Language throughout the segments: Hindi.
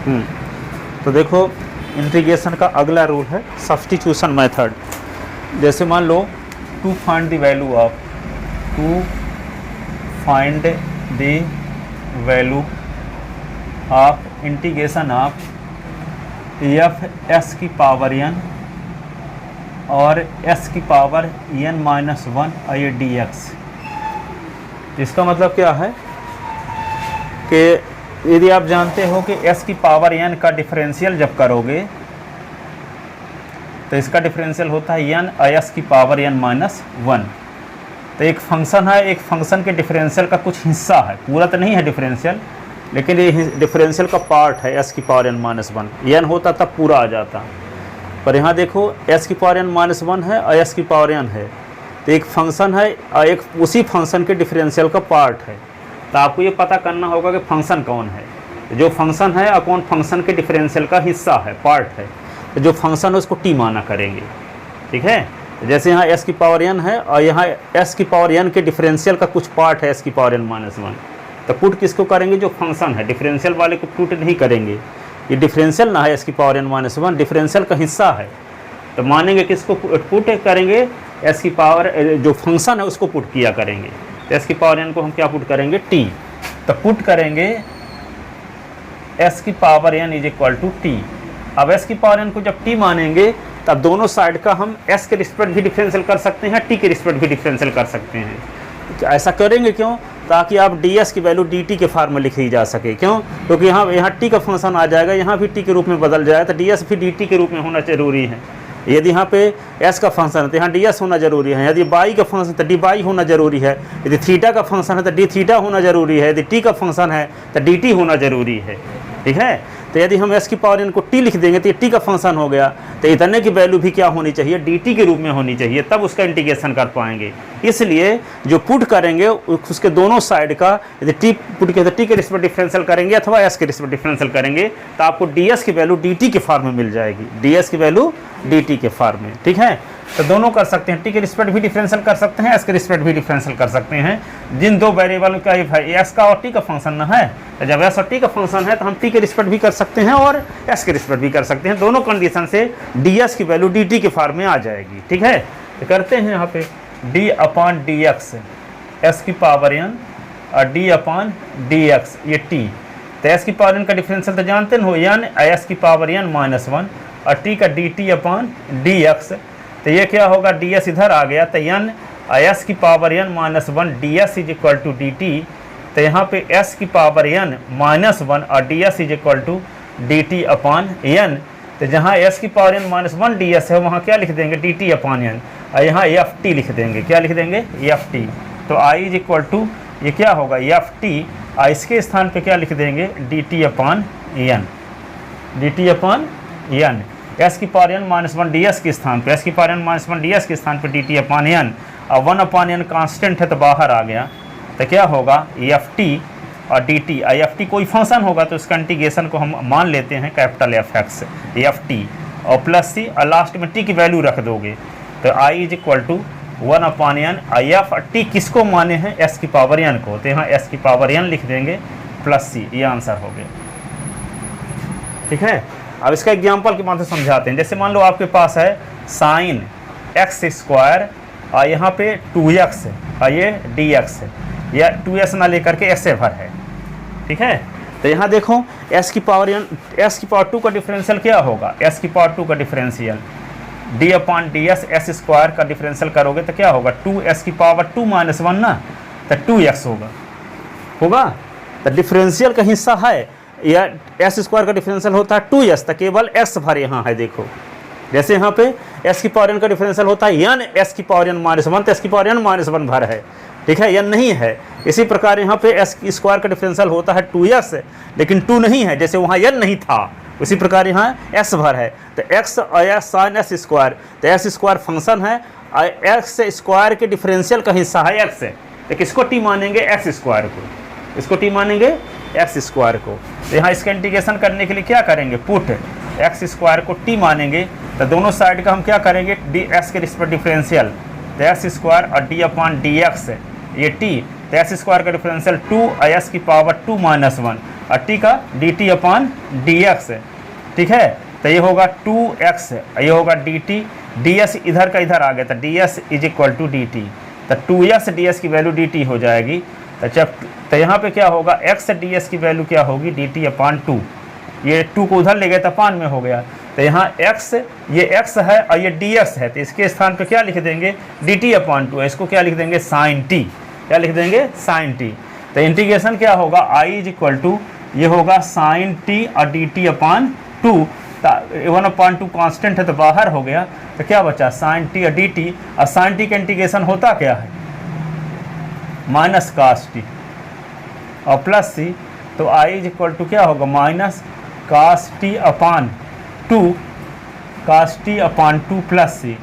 तो देखो इंटीग्रेशन का अगला रूल है सब्स्टिट्यूशन मेथड। जैसे मान लो to find the value of integration of F S की पावर एन और एस की power N minus one I D x. इसका मतलब क्या है कि यदि आप जानते हो कि s की पावर n का डिफरेंशियल जब करोगे तो इसका डिफरेंशियल होता है n s की पावर n माइनस वन। तो एक फंक्शन है, एक फंक्शन के डिफरेंशियल का कुछ हिस्सा है, पूरा तो नहीं है डिफरेंशियल, लेकिन ये डिफरेंशियल का पार्ट है s की power n minus one. n होता तब पूरा आ जाता, पर यहाँ देखो s की पावर n माइनस वन है और s की पावर n है, तो एक फंक्शन है और एक उसी फंक्शन के डिफरेंशियल का पार्ट है। तो आपको ये पता करना होगा कि फंक्शन कौन है। जो फंक्शन है और कौन फंक्शन के डिफरेंशियल का हिस्सा है, पार्ट है, तो जो फंक्शन है उसको टी माना करेंगे। ठीक है, जैसे यहाँ s की पावर n है और यहाँ s की पावर n के डिफरेंशियल का कुछ पार्ट है s की पावर n माइनस वन। तो पुट किसको करेंगे? जो फंक्शन है, डिफरेंशियल वाले को पुट नहीं करेंगे। ये डिफरेंशियल ना है s की power n minus one, differential का हिस्सा है, तो मानेंगे किसको पुट करेंगे? s की पावर जो फंक्शन है उसको पुट किया करेंगे। तो s की पावर n को हम क्या पुट करेंगे? t। तो पुट करेंगे s की power n is equal to t. अब s की पावर n को जब t मानेंगे तब दोनों साइड का हम s के रिस्पेक्ट भी डिफरेंशियल कर सकते हैं, t के रिस्पेक्ट भी डिफरेंशियल कर सकते हैं। तो ऐसा करेंगे क्यों? ताकि आप ds की वैल्यू dt के फॉर्म में लिखी जा सके। क्यों? क्योंकि यहाँ t का फंक्शन आ जाएगा, यहाँ भी t के रूप में बदल जाएगा, तो ds भी dt के रूप में होना जरूरी है। यदि यहाँ पे s का फंक्शन है तो यहाँ ds होना जरूरी है, यदि y का फंक्शन है तो dy होना जरूरी है, यदि थीटा का फंक्शन है तो d थीटा होना जरूरी है, यदि t का फंक्शन है तो dt होना जरूरी है। ठीक है, तो यदि हम s की पावर n को t लिख देंगे तो ये t का फंक्शन हो गया, तो इतने की वैल्यू भी क्या होनी चाहिए? dt के रूप में होनी चाहिए, तब उसका इंटीग्रेशन कर पाएंगे। इसलिए जो पुट करेंगे उसके दोनों साइड का यदि t पुट किया तो t के रिस्पेक्ट डिफरेंशियल करेंगे अथवा s के रिस्पेक्ट डिफरेंशियल करेंगे, तो आपको ds की वैल्यू dt के फॉर्म में मिल जाएगी, ds की वैल्यू dt के फॉर्म में। ठीक है, तो दोनों कर सकते हैं, t के रिस्पेक्ट भी डिफरेंशियल कर सकते हैं, s के रिस्पेक्ट भी डिफरेंशियल कर सकते हैं। जिन दो वेरिएबल का s का और t का फंक्शन ना है, तो जब s और t का फंक्शन है तो हम t के रिस्पेक्ट भी कर सकते हैं और s के रिस्पेक्ट भी कर सकते हैं। दोनों कंडीशन से ds की वैल्यू dt के फॉर्म में आ जाएगी। ठीक है, तो करते हैं यहाँ पे d upon d x, s की पावर n और d अपॉन डी एक्स, ये t। तो s की पावर n का डिफरेंशियल तो जानते हो n s की पावर n माइनस वन और t का dt अपॉन डी एक्स। तो ये क्या होगा? ds इधर आ गया, तो n s की power n minus one ds is equal to D T. तो यहाँ पे s की पावर n माइनस वन और ds is equal to D T upon n। तो जहाँ s की power n minus one ds है वहाँ क्या लिख देंगे? डी टी अपॉन n, और यहाँ एफ टी लिख देंगे। क्या लिख देंगे? F T. तो i इज इक्वल टू ये क्या होगा? एफ टी, और इसके स्थान पे क्या लिख देंगे? D T upon n, D T upon n। s की power n minus one D S के स्थान पे, s की power n minus one D S के स्थान पे डी टी अपॉन n, और वन अपॉन n कांस्टेंट है तो बाहर आ गया। तो क्या होगा? एफ टी और डी टी, एफ टी कोई फंक्शन होगा तो उसका इंटीग्रेशन को हम मान लेते हैं capital F X F T और प्लस सी, और लास्ट में टी की वैल्यू रख दोगे। तो आई is equal to one upon N, F T किसको माने हैं? s की पावर n को, तो यहाँ s की पावर n लिख देंगे प्लस सी, ये आंसर हो गया। ठीक है, अब इसका एग्जाम्पल के माध्यम से समझाते हैं। जैसे मान लो आपके पास है साइन एक्स स्क्वायर और यहाँ पे 2x और ये dx है, या 2s ना लेकर के s से भर है। ठीक है, तो यहाँ देखो s की पावर 2 का डिफरेंशियल क्या होगा? s की पावर 2 का differential d upon D S S square का डिफरेंशियल करोगे तो क्या होगा? 2s की पावर 2 माइनस वन ना, तो 2x होगा। तो डिफरेंशियल का हिस्सा है, या s स्क्वायर का डिफरेंशियल होता है 2s, तो केवल s भर यहाँ है। देखो जैसे यहाँ पे s की पावर n का डिफरेंशियल होता है n s की पावर n माइनस वन, तो s की पावर n माइनस वन भर है। ठीक है, n नहीं है। इसी प्रकार यहाँ पे s स्क्वायर का डिफरेंशियल होता है 2s, लेकिन 2 नहीं है, जैसे वहाँ n नहीं था, उसी प्रकार यहाँ s भर है। तो x और साइन s स्क्वायर, तो s स्क्वायर फंक्शन है और x स्क्वायर के डिफरेंशियल का हिस्सा है x, तो किसको t मानेंगे? x स्क्वायर को, इसको t मानेंगे x स्क्वायर को। तो यहाँ इसका इंटीग्रेशन करने के लिए क्या करेंगे? पुट x स्क्वायर को t मानेंगे, तो दोनों साइड का हम क्या करेंगे? डी s के रिस्पेक्ट डिफरेंशियल, तो s स्क्वायर और d अपॉन डी एक्स, ये t। तो s स्क्वायर का डिफरेंशियल 2 s की पावर 2 माइनस वन, और टी का D T upon d x, ठीक है। तो ये होगा 2x, ये होगा डी टी, डी एस इधर का इधर आ गया, तो D S is equal to D T, तो 2x डी एस की वैल्यू डी टी हो जाएगी। तो यहाँ पे क्या होगा, x डी एस की वैल्यू क्या होगी, डी टी अपॉन 2, ये 2 को उधर ले गए तो अपान में हो गया। तो यहाँ x, ये x है और ये dx है, तो इसके स्थान पे क्या लिख देंगे, dt अपॉन 2, इसको क्या लिख देंगे, साइन t, क्या लिख देंगे, साइन t। तो इंटीग्रेशन क्या होगा, i इज इक्वल टू, ये होगा साइन t और dt अपॉन 2, 1/2 कांस्टेंट है तो बाहर हो गया, तो क्या बचा, साइन t और dt, और साइन t का इंटीग्रेशन होता क्या है, माइनस कास t और प्लस c, तो i इज इक्वल टू क्या होगा, माइनस कास t अपॉन 2, कास t अपॉन 2 प्लस c,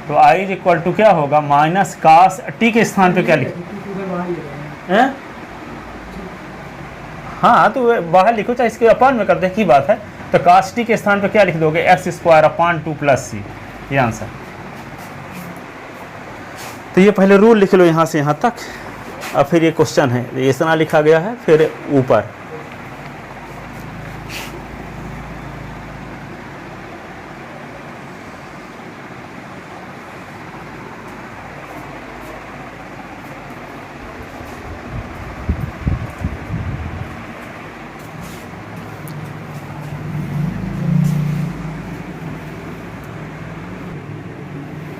तो i इज इक्वल टू क्या होगा, माइनस कास t के स्थान पे क्या लिखें, हाँ तो बाहर लिखो चाहे इसके अपॉन में कर दे, की बात है। तो कास t के स्थान पे क्या लिख दोगे, x square upon 2 plus c, ये आंसर। तो ये पहले रूल लिख लो यहाँ से यहाँ तक, और फिर ये क्वेश्चन है, ये इतना लिखा गया है, फिर ऊपर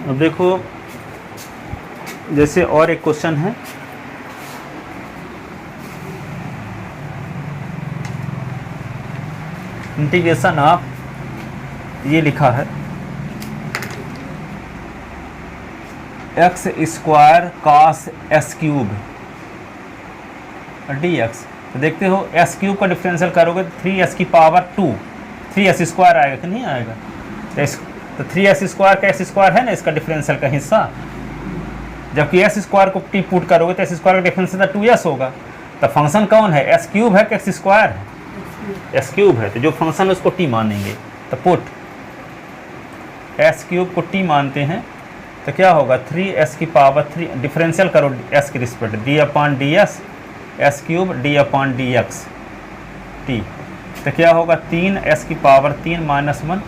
अब देखो, जैसे और एक क्वेश्चन है, इंटीग्रेशन ऑफ, ये लिखा है x square cos S cube D x. तो देखते हो एस क्यूब का डिफरेंशियल करोगे तो 3s की पावर 2, 3s स्क्वायर आएगा कि नहीं आएगा, तो 3s स्क्वायर का एस स्क्वायर है ना इसका डिफरेंशियल का हिस्सा, जबकि एस स्क्वायर को टी पुट करोगे तो एस स्क्वायर का डिफरेंशियल तो 2s होगा। तो फंक्शन कौन है, एस क्यूब है कि एक्स स्क्वायर है, एस क्यूब है, तो जो फंक्शन है उसको टी मानेंगे। तो पुट एस क्यूब को टी मानते हैं, तो क्या होगा, 3s की पावर 3, डिफरेंशियल करो s के respect, D upon D S, S cube D upon d x t, तो क्या होगा, 3s की पावर 3 माइनस 1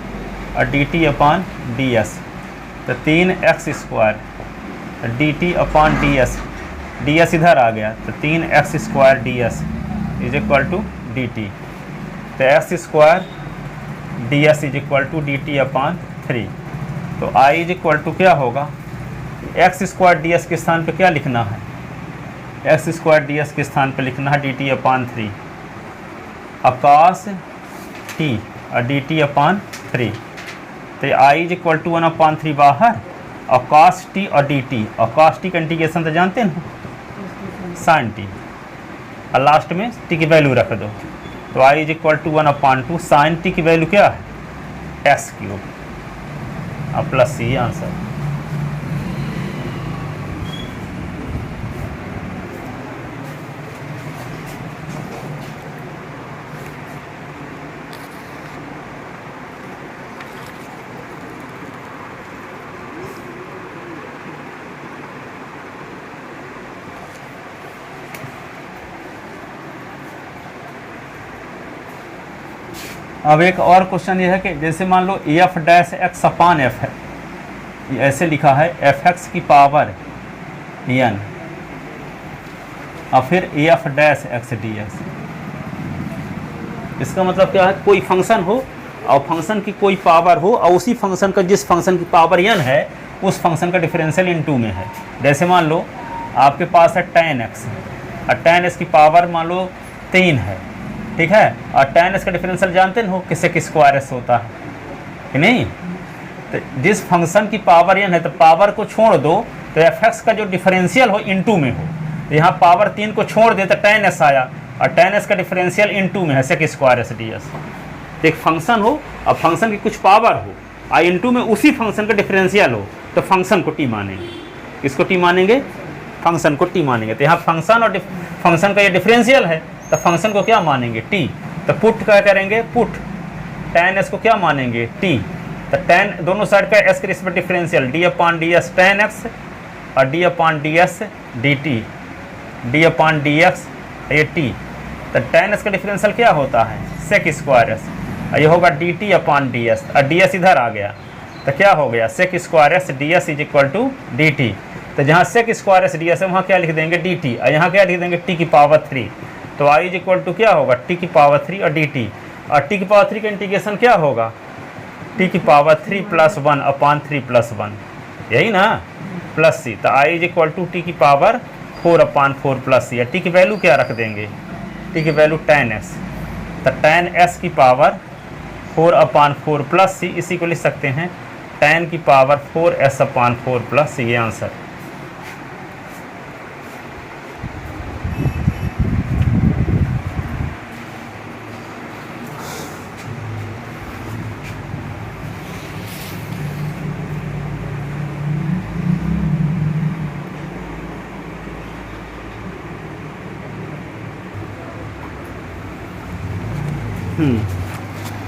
और D T upon D S, तो 3x square D T upon D S इधर आ गया, तो 3x square D S is equal to D T, तो X square D S is equal to D T upon 3। तो i इज इक्वल टू क्या होगा, एक्स स्क्वायर डी एस के स्थान पे क्या लिखना है, एक्स स्क्वायर डी एस के स्थान पे लिखना है डी टी अपॉन 3, अकास टी और डी टी अपॉन 3, तो i इज इक्वल टू 1/3 बाहर, और cos t और dt, और cos t का इंटीग्रेशन तो जानते हैं, sin t, और लास्ट में t की वैल्यू रख दो, तो i is equal to 1/2 sin t की वैल्यू क्या है, s क्यूब, और प्लस c आंसर। अब एक और क्वेश्चन ये है कि जैसे मान लो f dash x upon f है, ऐसे लिखा है एफ एक्स की पावर एन, और फिर f dash x d x. इसका मतलब क्या है, कोई फंक्शन हो और फंक्शन की कोई पावर हो, और उसी फंक्शन का, जिस फंक्शन की पावर एन है उस फंक्शन का डिफरेंशियल इन 2 में है। जैसे मान लो आपके पास है tan x, और tan x की पावर मान लो 3 है, ठीक है, और tan s का डिफरेंशियल जानते हो किससे कि स्क्वायर s होता है कि नहीं। तो जिस फंक्शन की पावर n है तो पावर को छोड़ दो, तो f(x) का जो डिफरेंशियल हो इन 2 में हो, तो यहाँ पावर 3 को छोड़ दे तो tan s आया, और tan s का डिफरेंशियल इन 2 में है sec स्क्वायर s ds। तो एक फंक्शन हो और फंक्शन की कुछ पावर हो और इन 2 में उसी फंक्शन का डिफरेंशियल हो, तो फंक्शन को t मानेंगे। किसको t मानेंगे, फंक्शन को t मानेंगे। तो यहाँ फंक्शन और फंक्शन का ये डिफरेंशियल है, तो फंक्शन को क्या मानेंगे, t। तो पुट क्या करेंगे, पुट tan s को क्या मानेंगे, t। तो tan दोनों साइड का s के respect differential d upon D s tan x, और d upon D S d t, d upon d x ये t, तो tan s का डिफरेंशियल क्या होता है, सेक स्क्वायर एस, ये होगा d T upon D s, और डी एस इधर आ गया तो क्या हो गया, sec square s D S is equal to D T. तो जहाँ sec square s D S है वहाँ क्या लिख देंगे डी टी, और यहाँ क्या लिख देंगे टी की पावर 3। तो आई इज इक्वल टू क्या होगा टी की पावर 3 और डी टी, और टी की पावर 3 का इंटीग्रेशन क्या होगा, टी की पावर 3 + 1 अपॉन 3 + 1, यही ना, प्लस सी। तो आई इज इक्वल टू टी की पावर 4 अपॉन 4 प्लस सी, टी की वैल्यू क्या रख देंगे, टी की वैल्यू tan s, तो tan s की पावर 4 अपॉन 4 प्लस सी, इसी को लिख सकते हैं tan की power 4s upon 4 plus C, ये आंसर।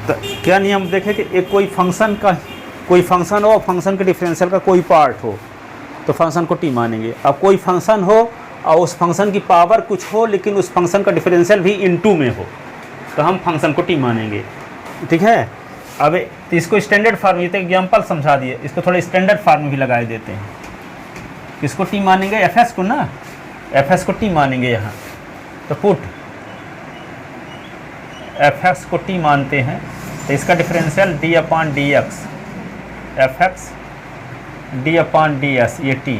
तो क्या नियम देखें कि एक कोई फंक्शन का, कोई फंक्शन हो, फंक्शन के डिफरेंशियल का कोई पार्ट हो तो फंक्शन को टी मानेंगे। अब कोई फंक्शन हो और उस फंक्शन की पावर कुछ हो लेकिन उस फंक्शन का डिफरेंशियल भी इनटू में हो तो हम फंक्शन को टी मानेंगे, ठीक है। अब इसको स्टैंडर्ड फॉर्म, ये तो एग्जाम्पल समझा दिए, इसको थोड़ा स्टैंडर्ड फॉर्म में भी लगा देते हैं। किसको टी मानेंगे, एफ एस को ना, एफ एस को टी मानेंगे यहाँ। तो पुट एफ एक्स को टी मानते हैं तो इसका differential D upon d x, F x d upon D s, ये टी।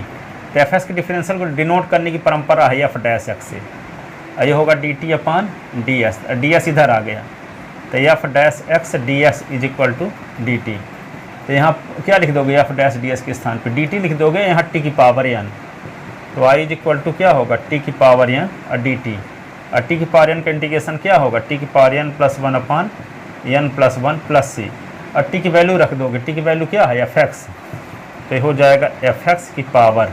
तो एफ एक्स के डिफरेंशियल को डिनोट करने की परंपरा है एफ डैश एक्स से, ये होगा d T upon D S, D S इधर आ गया तो f dash x d S is equal to D T. तो यहाँ क्या लिख दोगे, एफ डैश डी एस के स्थान पे डी टी लिख दोगे, यहाँ टी की पावर एन, तो आई इज इक्वल टू क्या होगा टी की पावर एन और डी टी, और टी की पावर एन का इंटीग्रेशन क्या होगा, टी की power N + 1 upon N + 1 plus C, और टी की वैल्यू रख दोगे, टी की वैल्यू क्या है एफ एक्स, तो ये हो जाएगा एफ एक्स की power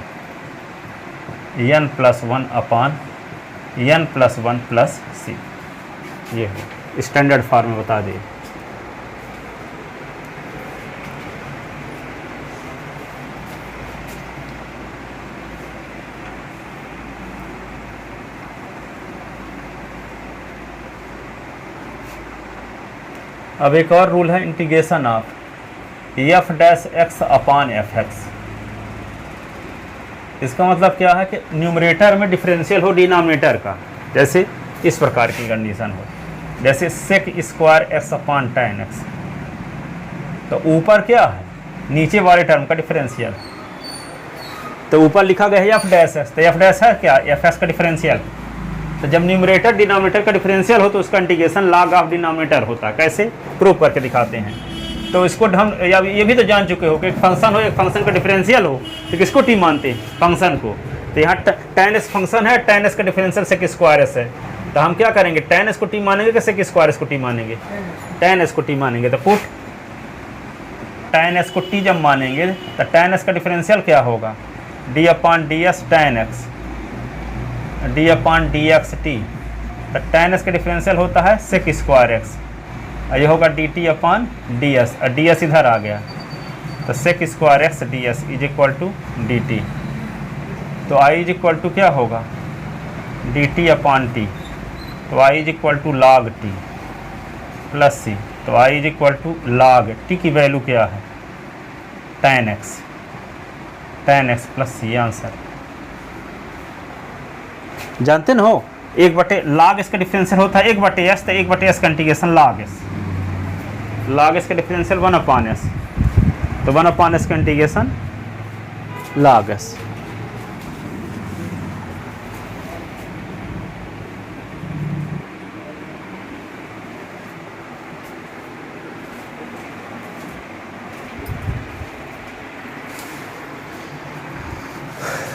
N + 1 upon N + 1 plus C, ये हो स्टैंडर्ड फॉर्म में बता दिए। अब एक और रूल है integration of F dash x upon F x. इसका मतलब क्या है कि न्यूमरेटर में डिफरेंशियल हो डिनोमिनेटर का, जैसे इस प्रकार की कंडीशन हो, जैसे sec square x upon tan x, तो ऊपर क्या है नीचे वाले टर्म का डिफरेंशियल, तो ऊपर लिखा गया है एफ डैश एक्स, तो एफ डैश है क्या एफ एक्स का डिफरेंशियल। तो जब न्यूमरेटर डिनोमिनेटर का डिफरेंशियल हो तो उसका इंटीग्रेशन लॉग ऑफ डिनोमिनेटर होता है, कैसे प्रूव करके दिखाते हैं। तो इसको हम या ये भी तो जान चुके हो कि एक फंक्शन हो, एक फंक्शन का डिफरेंशियल हो तो किसको टी मानते हैं, फंक्शन को। तो यहाँ tan s फंक्शन है, tan s का डिफरेंशियल सेक स्क्वायर एस है, तो हम क्या करेंगे tan s को टी मानेंगे कि सेक स्क्वायर एस को टी मानेंगे, tan s को टी मानेंगे। तो पुट tan s को टी जब मानेंगे तो tan s का डिफरेंशियल क्या होगा, d upon D s tan x, d upon d x t, तो tan s का डिफरेंशियल होता है सेक स्क्वायर एक्स, ये होगा d T upon D s, और डी एस इधर आ गया तो sec square x d S is equal to D T. तो आई इज इक्वल टू क्या होगा डी टी अपॉन टी, तो आई is equal to log T plus C, तो आई is equal to log T की वैल्यू क्या है tan x plus C, answer. जानते न हो 1/, log s का डिफरेंशियल होता है 1/s, तो 1/s का integration log s, log s का डिफरेंशियल 1/s, तो 1/s का integration log s।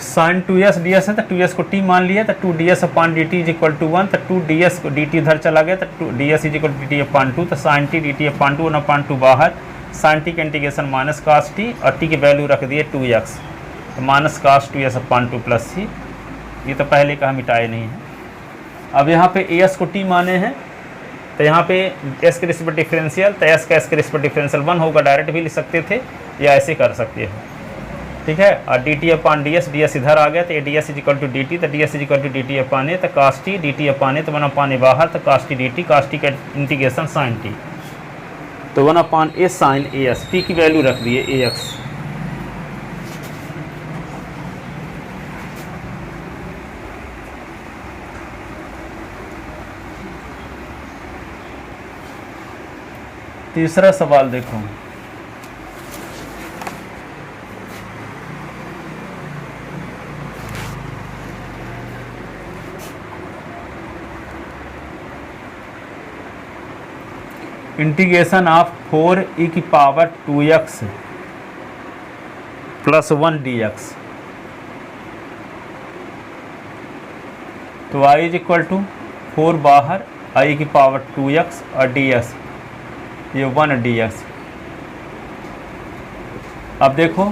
Sine 2s ds है तो 2s को t मान लिया, तो 2ds upon dt is equal to 1, तो 2ds को dt इधर चला गया, तो ds is equal to dt upon 2, तो साइन t dt अपॉन 2 1/2 बाहर, साइन t का इंटीग्रेशन माइनस कास t, और t की वैल्यू रख दिए 2x, तो minus cos 2s upon 2 plus C, ये तो पहले का हम मिटाए नहीं है। अब यहाँ पे as को t माने हैं तो यहाँ पे s के रिस्पेक्ट डिफरेंशियल, तो s का s के रिस्पेक्ट डिफरेंशियल 1 होगा, डायरेक्ट भी लिख सकते थे या ऐसे कर सकते हो। ठीक है। और D T upon D S, D S इधर आ गया तो D S is equal to D T, तो D S is equal to D T upon A, तो cos T, D T upon A, तो 1 अपान ए बाहर, तो cos T D T, cos T का इंटीग्रेशन साइन टी, तो 1 upon A sine A S, T की वैल्यू रख दिए ए एक्स। तीसरा सवाल देखो, इंटीग्रेशन ऑफ 4 e की पावर 2x प्लस 1 dx, तो y इज इक्वल टू 4 बाहर, i की पावर 2x और ds ये 1 dx। अब देखो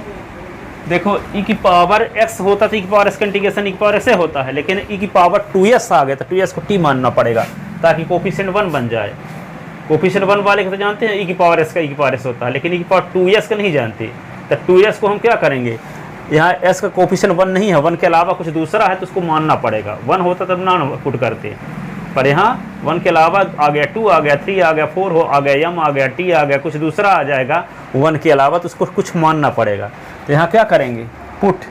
e की पावर x होता तो e की पावर x का इंटीग्रेशन e की पावर x होता है, लेकिन e की पावर 2s आ गया तो 2s को t मानना पड़ेगा ताकि कोफिशिएंट 1 बन जाए। कोफिशिएंट 1 वाले को तो जानते हैं e की पावर s का e की पावर s होता है, लेकिन e की पावर 2s का नहीं जानते, तो 2s को हम क्या करेंगे, यहाँ s का कोफिशिएंट 1 नहीं है, 1 के अलावा कुछ दूसरा है तो उसको मानना पड़ेगा। 1 होता तब ना पुट करते, पर यहाँ 1 के अलावा आ गया 2 आ गया 3 आ गया 4 हो आ गया m आ गया t आ गया, कुछ दूसरा आ जाएगा 1 के अलावा, तो उसको कुछ मानना पड़ेगा। तो यहाँ क्या करेंगे, पुट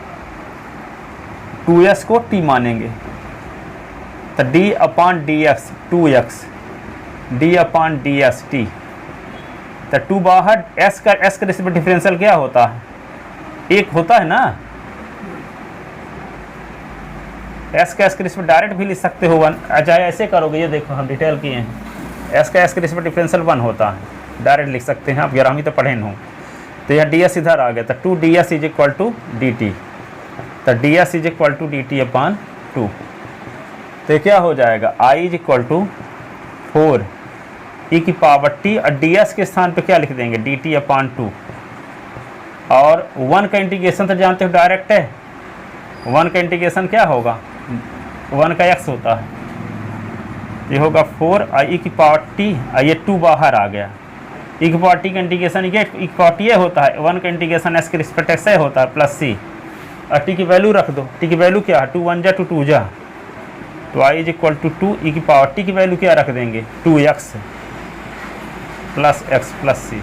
2s को t मानेंगे, तो d अपान डी एक्स 2x, d अपान डी एस टी, तो 2 बाहर, s का रिस्पेक्ट डिफरेंशियल क्या होता है, 1 होता है ना, s का रिस्पेक्ट डायरेक्ट भी लिख सकते हो 1, चाहे ऐसे करोगे, ये देखो हम डिटेल किए हैं, s का रिस्पेक्ट डिफरेंशियल 1 होता है, डायरेक्ट लिख सकते हैं आप, 11वीं तो पढ़े हो। तो यह ds इधर आ गया, तो 2 ds is equal to D T, तो ds is equal to D T upon 2, तो क्या हो जाएगा, i is equal to 4 e की पावर t, और ds के स्थान पे क्या लिख देंगे, डी टी अपान 2, और 1 का इंटीग्रेशन तो जानते हो डायरेक्ट है, 1 का इंटीग्रेशन क्या होगा, 1 का x होता है, ये होगा 4 e की पावर t, ये 2 बाहर आ गया, e की पावर t का इंटीग्रेशन ये e की पावर t होता है, 1 का इंटीग्रेशन s के रिस्पेक्ट x होता है प्लस c, और t की वैल्यू रख दो, t की वैल्यू क्या है, 2 1 जा 2 2 जा, तो i is equal to 2 e की पावर t की वैल्यू क्या रख देंगे, 2x plus x plus c।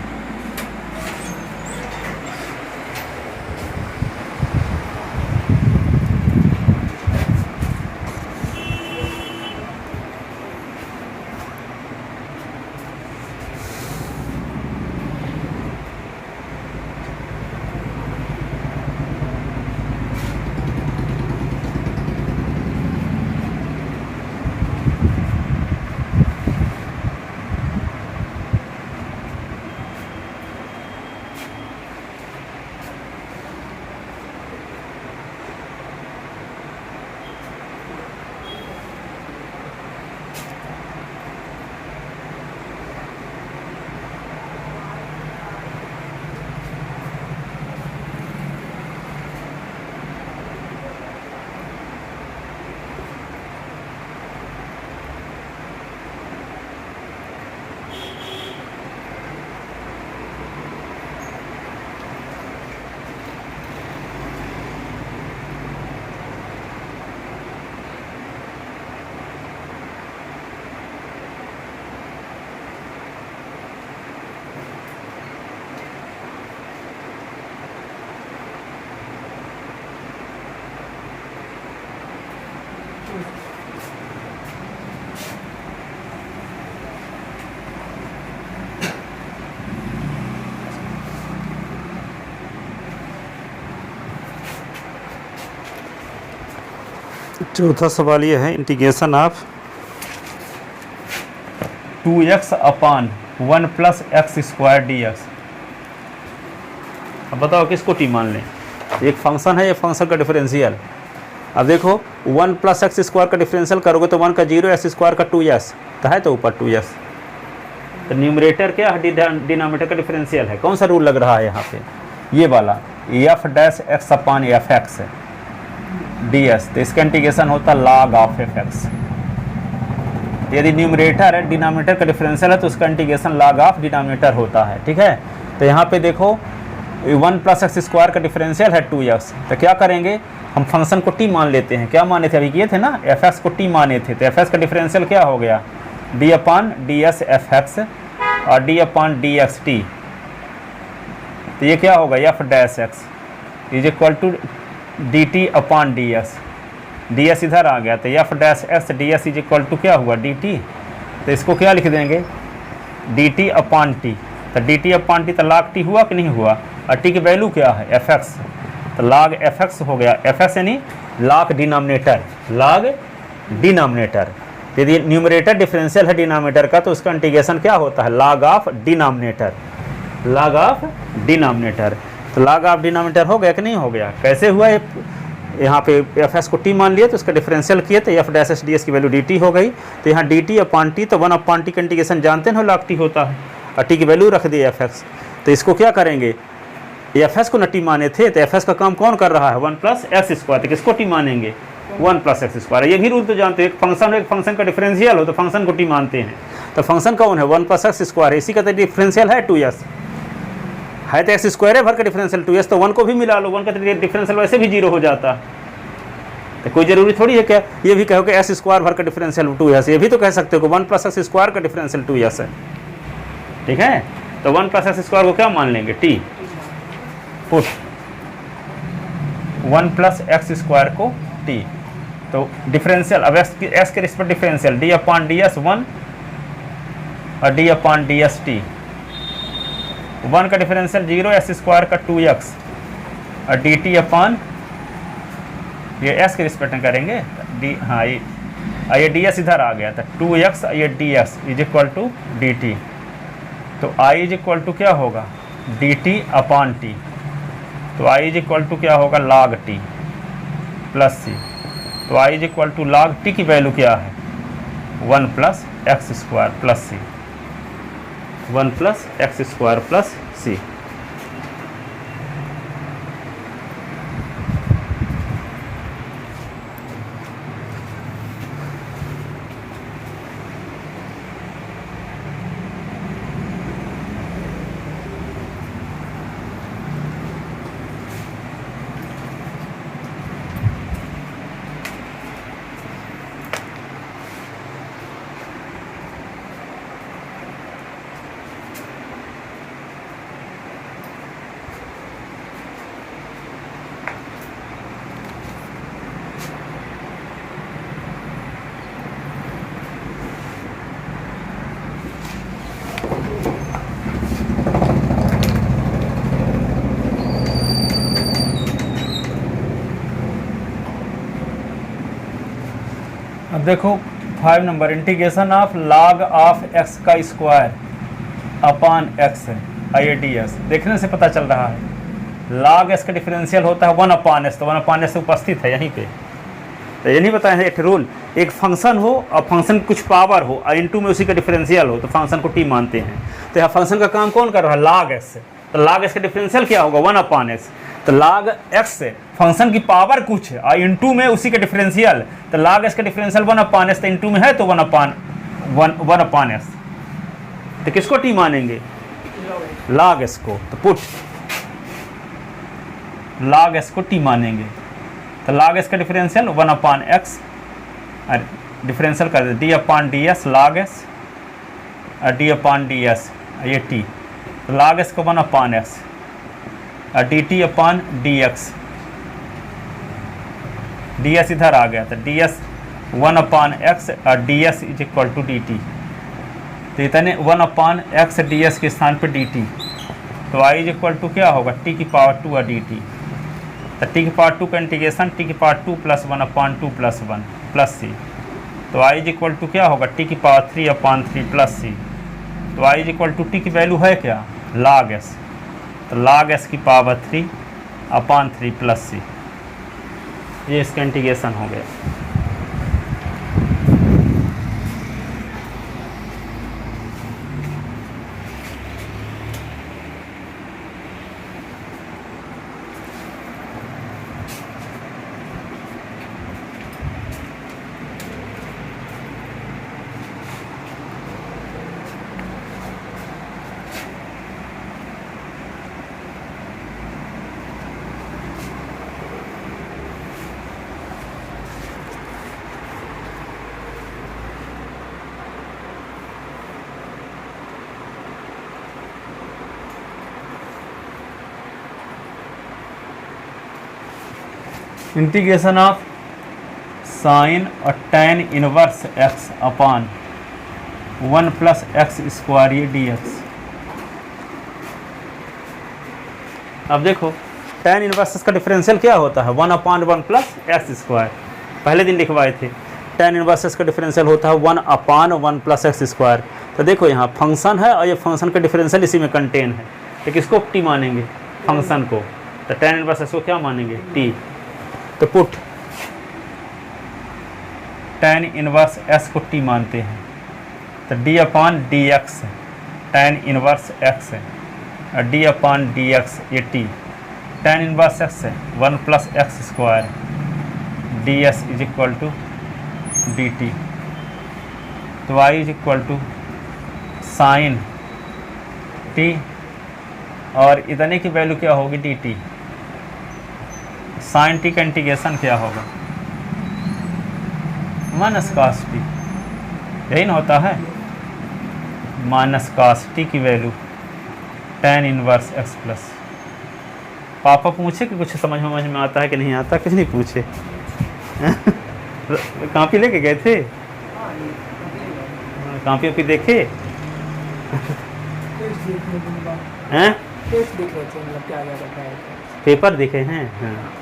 चौथा सवाल ये है, integration of 2x upon 1 plus x square D x. अब बताओ किसको टी मान लें, एक फंक्शन है, ये फंक्शन का डिफरेंशियल। अब देखो 1 प्लस एक्स स्क्वायर का डिफरेंशियल करोगे तो 1 का 0, एक्स स्क्वायर का 2s, तो है तो ऊपर 2s, तो न्यूमरेटर क्या है, डिनोमिनेटर का डिफरेंशियल है। कौन सा रूल लग रहा है यहाँ पे, ये वाला, F dash x upon F x d S, तो इसका इंटीग्रेशन होता है लॉग ऑफ एफ एक्स। यदि न्यूमरेटर है, डिनोमिनेटर का डिफरेंशियल है, तो उसका इंटीग्रेशन लॉग ऑफ डिनोमिनेटर होता है, ठीक है। तो यहाँ पे देखो वन प्लस एक्स स्क्वायर का डिफरेंशियल है 2x, तो क्या करेंगे हम फंक्शन को t मान लेते हैं। क्या माने थे अभी किए थे ना, fx को t माने थे, तो fx का डिफरेंशियल क्या हो गया d अपान डी एस fx और d अपान डी एक्स टी। तो ये क्या होगा f dash x is equal to D T upon D S, D S इधर आ गया, तो f dash x d S is equal to क्या हुआ डी टी। तो इसको क्या लिख देंगे डी टी अपान टी, तो डी टी अपान टी तो लाग टी हुआ कि नहीं हुआ, और टी की वैल्यू क्या है एफ एक्स, तो लाग एफ एक्स हो गया, एफ एक्स यानी लाग डिनोमिनेटर, लाग डिनोमिनेटर। यदि न्यूमरेटर डिफरेंशियल है डिनोमिनेटर का तो उसका इंटीग्रेशन क्या होता है लाग ऑफ डिनोमिनेटर, लाग ऑफ डिनोमिनेटर। तो लाग ऑफ डिनोमिनेटर हो गया कि नहीं हो गया, कैसे हुआ ये, यहाँ पे एफ एस को टी मान लिया तो उसका डिफरेंशियल किए तो f dash S D s की वैल्यू डी टी हो गई, तो यहाँ डी टी अपान टी, तो 1 अपान टी का इंटीग्रेशन जानते हैं लाग टी होता है, और टी की वैल्यू रख दी एफ एक्स। तो इसको क्या करेंगे एफ एस को न टी माने थे, तो एफ एस का काम कौन कर रहा है 1 प्लस एक्स स्क्वायर, तो किसको टी मानेंगे 1 प्लस एक्स स्क्वायर। ये भी रूल तो जानते हैं, एक फंक्शन का डिफरेंशियल हो तो फंक्शन को टी मानते हैं, तो फंक्शन कौन है 1 प्लस एक्स स्क्वायर है, इसी का तो डिफरेंशियल है 2s है, तो एक्स स्क्वायर है भर का डिफरेंशियल 2s, तो 1 को भी मिला लो, 1 का डिफरेंशियल वैसे भी 0 हो जाता, तो कोई जरूरी थोड़ी है क्या ये भी कहो कि एस स्क्वायर भर का डिफरेंशियल 2s, ये भी तो कह सकते हो कि 1 प्लस एक्स स्क्वायर का डिफरेंशियल 2s है, ठीक है। तो 1 प्लस एक्स स्क्वायर को क्या मान लेंगे T, put 1 plus x square को टी, तो डिफरेंशियल अब एक्स के respect differential D upon D s 1 और d upon D S T, 1 का डिफरेंशियल 0, एस स्क्वायर का 2x और डी टी अपान ये एस के रिस्पेक्ट में करेंगे डी, हाँ ये डी एस इधर आ गया था 2x, ये d S is equal to D T, तो आई इज इक्वल टू क्या होगा डी टी अपान टी, तो आई इज इक्वल टू क्या होगा लाग टी प्लस सी, तो आई इज इक्वल टू लाग टी की वैल्यू क्या है 1 प्लस एक्स स्क्वायर प्लस सी, 1 प्लस एक्स स्क्वायर प्लस सी। अब देखो 5 number integration of log of x का स्क्वायर अपान एक्स है आई डी एस, देखने से पता चल रहा है लॉग एक्स का डिफरेंशियल होता है 1 अपान एस, तो 1 अपान एस से उपस्थित है यहीं पे, तो ये नहीं बताया है एक रूल, एक फंक्शन हो और फंक्शन कुछ पावर हो और इनटू में उसी का डिफरेंशियल हो तो फंक्शन को टी मानते हैं। तो यहाँ फंक्शन का काम कौन कर रहा है लॉग एक्स, तो लॉग एक्स का डिफरेंशियल क्या होगा 1 अपान एक्स, तो लॉग एक्स से फंक्शन की पावर कुछ है और इनटू में उसी का डिफरेंशियल, तो लॉग एक्स का डिफरेंशियल 1 अपान एक्स, तो इनटू में है तो 1 अपान एक्स, तो किसको टी मानेंगे लॉग एक्स को, तो पुट लॉग एक्स को टी मानेंगे, तो लॉग एक्स का डिफरेंशियल 1 अपान एक्स, डिफरेंशियल कर दे d upon D s log x और डी अपान डी एस ये टी, तो लॉग एक्स को 1 अपान एक्स और D T upon D x, d S इधर आ गया था डी एस 1 अपान एक्स और d S is equal to D T, तो इतने 1 अपान एक्स डी एस के स्थान पर डी टी, तो आई इज इक्वल टू क्या होगा टी की पावर 2 और डी टी, तो टी की पावर 2 का इंटीग्रेशन टी की पावर 2 प्लस 1 अपान 2 प्लस 1 प्लस सी, तो आई इज इक्वल टू क्या होगा टी की पावर 3 अपान 3 प्लस सी, तो आई इज इक्वल टू टी की वैल्यू है क्या लॉग एस, तो लॉग एस की पावर 3 अपान 3 प्लस सी, ये इसका इंटीग्रेशन हो गया। इंटीग्रेशन ऑफ साइन और tan इनवर्स x अपान 1 प्लस एक्स स्क्वायर ये dx। अब देखो tan इनवर्स का डिफरेंशियल क्या होता है 1 अपान 1 प्लस एक्स स्क्वायर, पहले दिन लिखवाए थे। tan इनवर्स का डिफरेंशियल होता है 1 अपान 1 प्लस एक्स स्क्वायर। तो देखो यहाँ फंक्शन है और ये फंक्शन का डिफरेंशियल इसी में कंटेन है, तो किसको टी मानेंगे फंक्शन को, तो tan इनवर्स को क्या मानेंगे टी। तो पुट tan इनवर्स s को टी मानते हैं, तो d अपान D x tan inverse x है और d अपान डी एक्स ये t, tan इनवर्स x है 1 plus x square D S is equal to D T. तो y is equal to sine t और इतने की वैल्यू क्या होगी डी टी। साइन t का इंटीग्रेशन क्या होगा माइनस कास टी, यही ना होता है, माइनस कास टी की value tan inverse x plus. पापा पूछे कि कुछ समझ में आता है कि नहीं आता, कुछ नहीं पूछे कॉपी लेके गए थे, कॉपी वॉपी देखे हैं, पेपर देखे हैं। हाँ।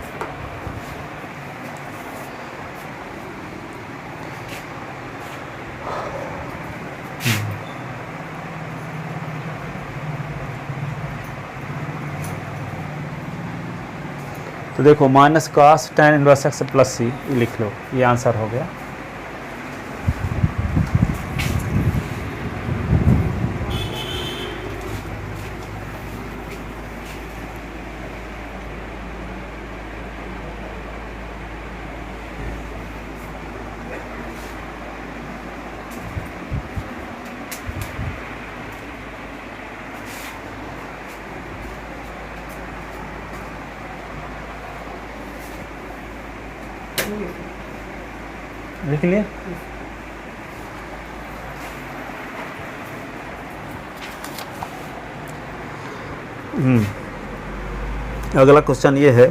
तो देखो minus cos tan inverse X plus C लिख लो, ये आंसर हो गया। लिख लिया। अगला क्वेश्चन ये है,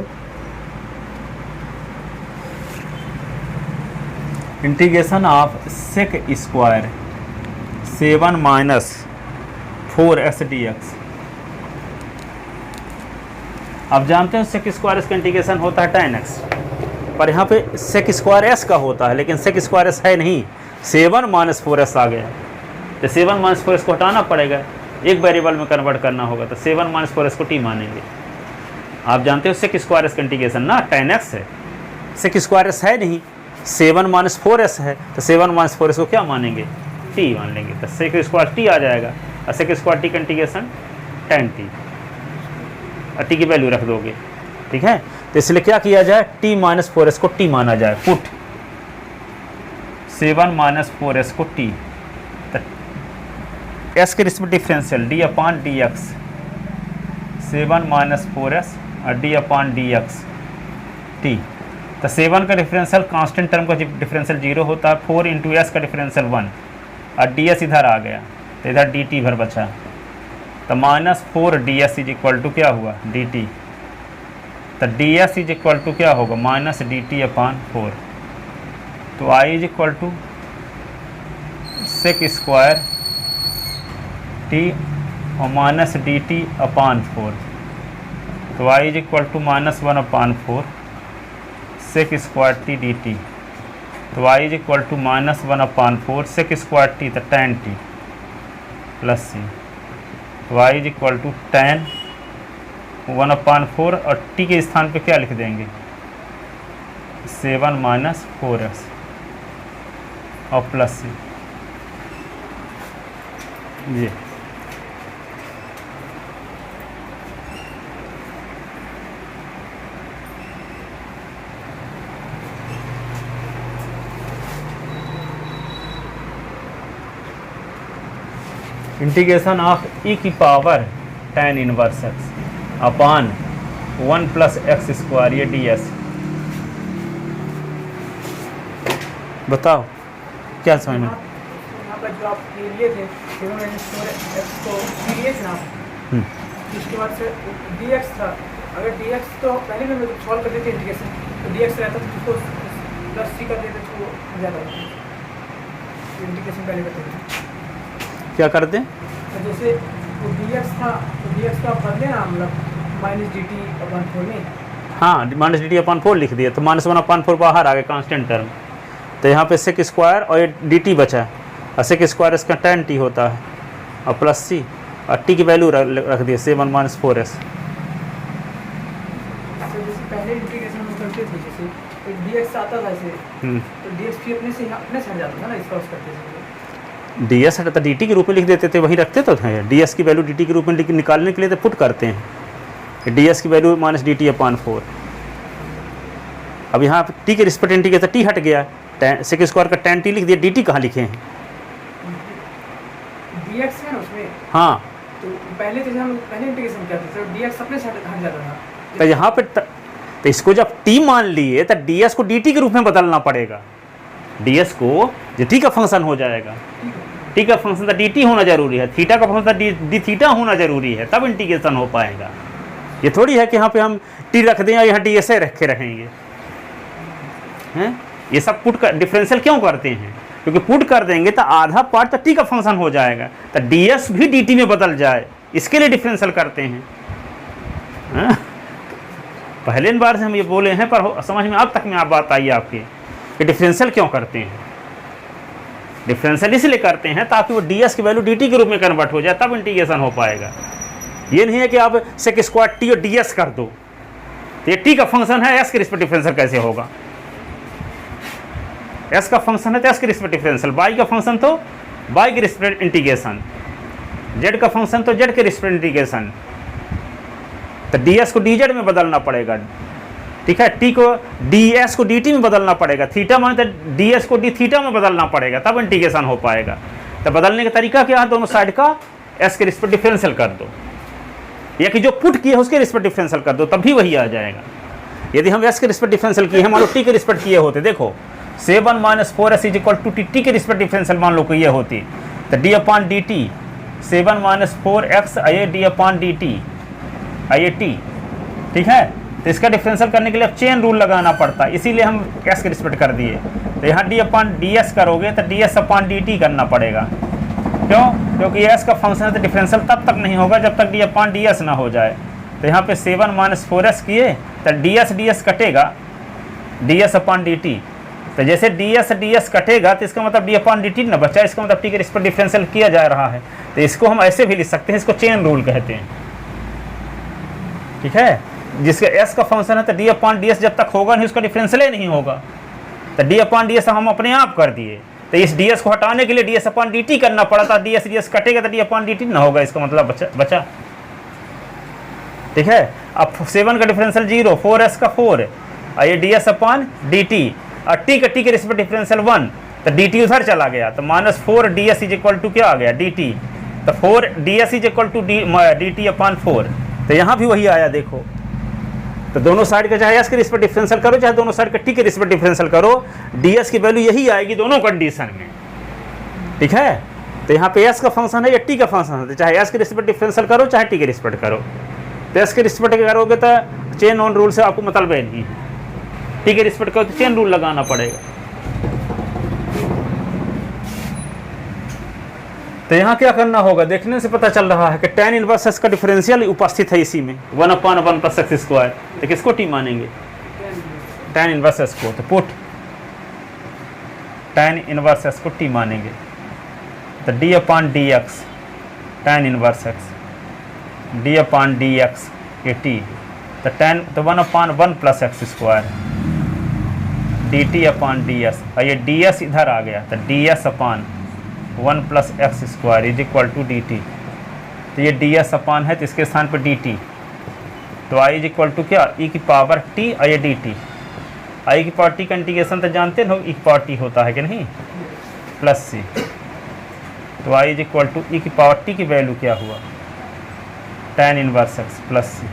integration of sec square 7 minus 4x dx। आप जानते हैं सेक स्क्वायर का इंटीग्रेशन होता है tan x, पर यहाँ पे सेक स्क्वायर एस का होता है, लेकिन सेक स्क्वायर एस है नहीं, 7 माइनस 4s आ गया, तो 7 माइनस 4s को हटाना पड़ेगा, एक वेरिएबल में कन्वर्ट करना होगा, तो 7 माइनस 4s को टी मानेंगे। आप जानते हो सेक स्क्वायर एस का इंटीग्रेशन ना tan x है, सेक स्क्वायर एस है नहीं, 7 माइनस 4s है, तो 7 माइनस 4s को क्या मानेंगे टी मान लेंगे, तो सेक स्क्वायर टी आ जाएगा, और सेक स्क्वायर टी का इंटीग्रेशन tan टी, और टी की वैल्यू रख दोगे, ठीक है। तो इसलिए क्या किया जाए t माइनस 4s को t माना जाए, पुट 7 माइनस 4s को t, तो s के रिस्पेक्ट डिफरेंशियल d अपान डी एक्स, 7 माइनस 4s और d अपान डी एक्स टी। तो 7 का डिफरेंशियल कांस्टेंट टर्म का डिफरेंशियल 0 होता है, 4 इंटू एस का डिफरेंशियल 1 और ds इधर आ गया, तो इधर dt भर बचा, तो minus 4 ds is equal to क्या हुआ dt, तो ds इज इक्वल टू क्या होगा माइनस dt अपान 4। तो i is equal to sec square t और माइनस dt अपान 4, तो i is equal to minus 1 upon 4 sec square t dt, तो i is equal to minus 1 upon 4 sec square t, तो tan t प्लस c, तो i is equal to tan 1 upon 4 और t के स्थान पे क्या लिख देंगे 7 माइनस 4s और प्लस c, ये इंटीग्रेशन ऑफ e की पावर tan इनवर्स x अपान 1 प्लस एक्स स्क्वायर ये ds। बताओ क्या समझ में, यहाँ पर जो आप लिए थे 7 माइनस 4x को dx ना, उसके बाद से dx था, अगर dx तो पहले में सॉल्व कर देते इंटीग्रेशन, तो dx रहता तो उसको प्लस सी कर देते तो ज़्यादा होता है, इंटीग्रेशन पहले करते थे। क्या करते हैं? तो जैसे वो dx था तो dx को आप बदले ना, मतलब माइनस डी टी अपन खोलें। हाँ, माइनस डी टी अपॉन 4 लिख दिया तो माइनस 1 अपॉन 4 बाहर आ गया कांस्टेंट टर्म। तो यहाँ पे सेक स्क्वायर और ये डी टी बचा है, और सेक स्क्वायर इसका tan t होता है और प्लस सी, और टी की वैल्यू रख दिए 7 माइनस 4s। तो जैसे पहले इंटीग्रेशन हम करते थे, जैसे एक dx आता था ऐसे, तो dx भी अपने से हट जाता था ना इसका उस करते थे। डी एस हटा डी टी के रूप में लिख देते थे, वही रखते तो थे। डी एस की वैल्यू डी टी के रूप में निकालने के लिए तो पुट करते हैं, डी एस की value minus D T upon 4। अब यहाँ पे टी के रिस्पेक्ट टी के तो टी हट गया, सेक स्क्वायर का tan t लिख दिया, डी टी कहाँ लिखे हैं? dx है ना उसमें, हाँ, तो पहले जैसे हम पहले इंटीग्रेशन करते थे तो dx अपने से हट जाता था। तो यहाँ पे तो इसको जब t मान लिए तो डी एस को डी टी के रूप में बदलना पड़ेगा। डी एस को जो t का फंक्शन हो जाएगा, t का फंक्शन तो डी टी होना जरूरी है, थीटा का फंक्शन डी थीटा होना जरूरी है, तब इंटीग्रेशन हो पाएगा। ये थोड़ी है कि यहाँ पे हम t रख दें और यहाँ डी एस रखे रहेंगे हैं। ये सब पुट कर डिफरेंशियल क्यों करते हैं? क्योंकि पुट कर देंगे तो आधा पार्ट तो टी का फंक्शन हो जाएगा, तो डी एस भी डी टी में बदल जाए, इसके लिए डिफरेंशियल करते हैं। पहले बार से हम ये बोले हैं, पर समझ में अब तक में आप बात आई आपकी कि डिफरेंशियल क्यों करते हैं। डिफरेंशियल इसलिए करते हैं ताकि वो डी एस की वैल्यू डी टी के रूप में कन्वर्ट हो जाए, तब इंटीग्रेशन हो पाएगा। ये नहीं है कि आप सेक स्क्वायर टी और डी एस कर दो, तो ये टी का फंक्शन है, एस के रिस्पेक्ट डिफरेंशियल कैसे होगा? एस का फंक्शन है तो एस के रिस्पेक्ट डिफरेंशियल, वाई का फंक्शन तो वाई के रिस्पेक्ट इंटीग्रेशन, जेड का फंक्शन तो जेड के रिस्पेक्ट इंटीग्रेशन। तो डी एस को डी जेड में बदलना पड़ेगा, ठीक है, टी को डी एस को डी टी में बदलना पड़ेगा, थीटा माने तो डी एस को डी थीटा में बदलना पड़ेगा, तब इंटीग्रेशन हो पाएगा। तो बदलने का तरीका क्या है? दोनों साइड का एस के रिस्पेक्ट डिफरेंशियल कर दो, या कि जो पुट किए उसके रिस्पेक्ट डिफरेंशियल कर दो, तब भी वही आ जाएगा। यदि हम एस के रिस्पेक्ट डिफरेंशियल किए हैं, मान लो टी के रिस्पेक्ट किए होते, देखो 7 minus 4s is equal to t के रिस्पेक्ट डिफरेंशियल मान लो कि ये होती, तो d upon d t 7 minus 4x i d upon d t i t, ठीक है। तो इसका डिफरेंशियल करने के लिए अब चेन रूल लगाना पड़ता है, इसीलिए हम एस के रिस्पेक्ट कर दिए। तो यहाँ डी अपॉन डी एस करोगे तो D s upon d T करना पड़ेगा। क्यों? क्योंकि एस का फंक्शन है तो डिफरेंशियल तब तक नहीं होगा जब तक डी अपॉन डी एस ना हो जाए। तो यहाँ पे 7 माइनस 4s किए तो डी एस कटेगा, D s upon d T. तो जैसे डी एस कटेगा तो इसका मतलब डी अपॉन डी टी ना बचा, इसका मतलब टी के रिस्पेक्ट डिफरेंशियल किया जा रहा है। तो इसको हम ऐसे भी लिख सकते हैं, इसको चेन रूल कहते हैं, ठीक है। जिसका एस का फंक्शन है तो डी अपॉन डी एस जब तक होगा नहीं उसका डिफरेंशियल ही नहीं होगा। तो डी अपॉन डी एस हम अपने आप कर दिए, तो इस डी एस को हटाने के लिए D s upon d T करना पड़ा था, डी एस कटेगा तो डी अपॉन डी टी ना होगा, इसका मतलब बचा, ठीक है। अब 7 का डिफरेंशियल 0, 4s का 4, और ये d s upon d T, और टी के रिस्पेक्ट डिफरेंशियल 1, तो डी टी उधर चला गया, तो minus 4 d S is equal to क्या आ गया? D T. तो 4 d S is equal to D T upon 4। तो यहाँ भी वही आया, देखो। तो दोनों साइड का चाहे एस के रिस्पेक्ट डिफरेंशियल करो, चाहे दोनों साइड का टी के रिस्पेक्ट डिफरेंशियल करो, डी एस की वैल्यू यही आएगी दोनों कंडीशन में, ठीक है। तो यहाँ पे एस का फंक्शन है या टी का फंक्शन है, तो चाहे एस के रिस्पेक्ट डिफरेंशियल करो चाहे टी के रिस्पेक्ट करो। तो एस के रिस्पेक्ट करोगे तो चेन ऑन रूल से आपको मतलब है नहीं, टी के रिस्पेक्ट करो तो चेन रूल लगाना पड़ेगा। तो यहाँ क्या करना होगा? देखने से पता चल रहा है कि tan इनवर्स एस का डिफरेंशियल उपस्थित है इसी में, 1/1 प्लस एक्स स्क्वायर। तो किसको टी मानेंगे? tan इनवर्स एस को। तो पुट tan इनवर्स एस को टी मानेंगे, तो d upon d x tan inverse x, d upon d x ये टी, तो 1/1 plus x square D T upon D s, और ये डी एस इधर आ गया, तो D s upon 1 plus x square is equal to D T. तो ये डी एस अपॉन है तो इसके स्थान पर डी टी, तो आई इज इक्वल टू क्या? ई की पावर टी, और ये डी टी। आई की पावर टी का इंटीग्रेशन तो जानते हो ई की पावर टी होता है कि नहीं, प्लस सी। तो आई इज इक्वल टू ई की पावर टी की वैल्यू क्या हुआ? tan इनवर्स एक्स प्लस सी।